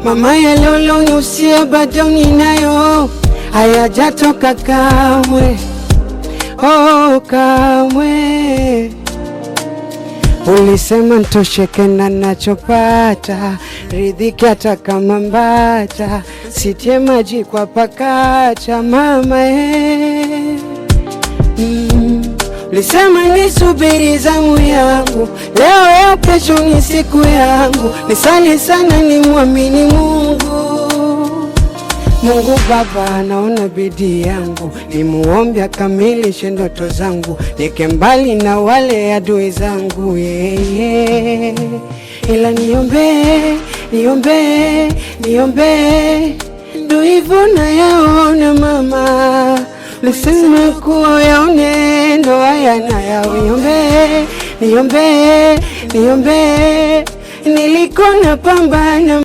Mama ya lolo nyusia bado ninayo, hayajatoka kamwe, oh kamwe. Ulisema ntosheke na nachopata, ridhiki hata kama mbata, sitie maji kwa pakacha mama Ulisema nisubiri zamu yangu, leo ya kesho ni siku yangu, nisali sana ni muamini Mungu Baba, naona bidii yangu, ni muombe akamilishe ndoto zangu, nike mbali na wale adui zangu Ila niombe, ndo hivyo nayaona mama, ulisema kuwa yaone ndo haya nayao. Niombe, niliko napambana